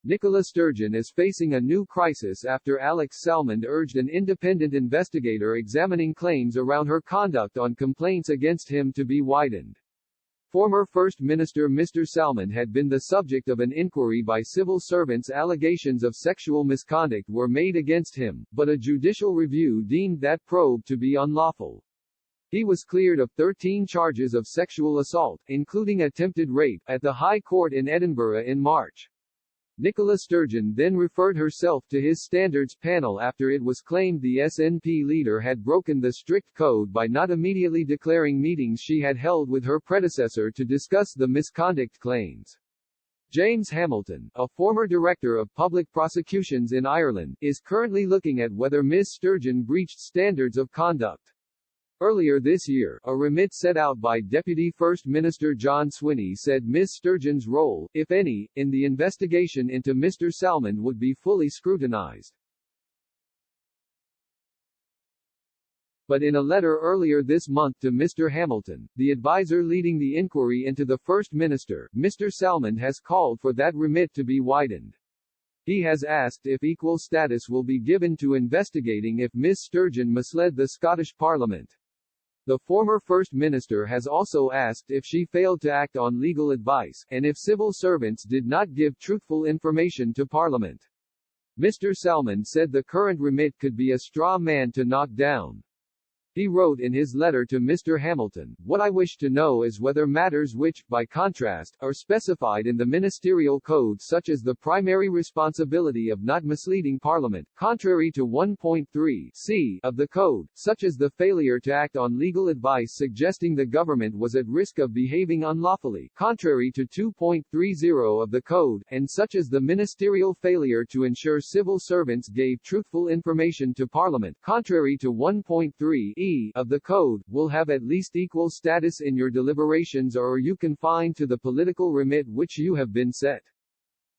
Nicola Sturgeon is facing a new crisis after Salmond urged an independent investigator examining claims around her conduct on complaints against him to be widened. Former First Minister Mr. Salmond had been the subject of an inquiry by civil servants. Allegations of sexual misconduct were made against him, but a judicial review deemed that probe to be unlawful. He was cleared of 13 charges of sexual assault, including attempted rape, at the High Court in Edinburgh in March. Nicola Sturgeon then referred herself to his standards panel after it was claimed the SNP leader had broken the strict code by not immediately declaring meetings she had held with her predecessor to discuss the misconduct claims. James Hamilton, a former director of public prosecutions in Ireland, is currently looking at whether Ms. Sturgeon breached standards of conduct. Earlier this year, a remit set out by Deputy First Minister John Swinney said Ms. Sturgeon's role, if any, in the investigation into Mr. Salmond would be fully scrutinised. But in a letter earlier this month to Mr. Hamilton, the advisor leading the inquiry into the First Minister, Mr. Salmond has called for that remit to be widened. He has asked if equal status will be given to investigating if Ms. Sturgeon misled the Scottish Parliament. The former First Minister has also asked if she failed to act on legal advice, and if civil servants did not give truthful information to Parliament. Mr. Salmond said the current remit could be a straw man to knock down. He wrote in his letter to Mr. Hamilton, "What I wish to know is whether matters which, by contrast, are specified in the ministerial code such as the primary responsibility of not misleading Parliament, contrary to 1.3 c of the code, such as the failure to act on legal advice suggesting the government was at risk of behaving unlawfully, contrary to 2.30 of the code, and such as the ministerial failure to ensure civil servants gave truthful information to Parliament, contrary to 1.3 of the code, will have at least equal status in your deliberations, or you confine to the political remit which you have been set."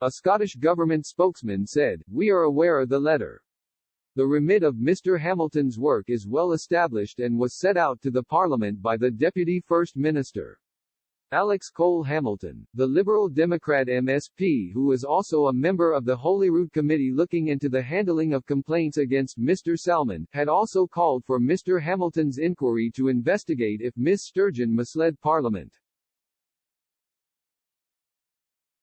A Scottish government spokesman said, "We are aware of the letter. The remit of Mr. Hamilton's work is well established and was set out to the Parliament by the Deputy First Minister." Alex Cole Hamilton, the Liberal Democrat MSP who is also a member of the Holyrood Committee looking into the handling of complaints against Mr. Salmond, had also called for Mr. Hamilton's inquiry to investigate if Ms. Sturgeon misled Parliament.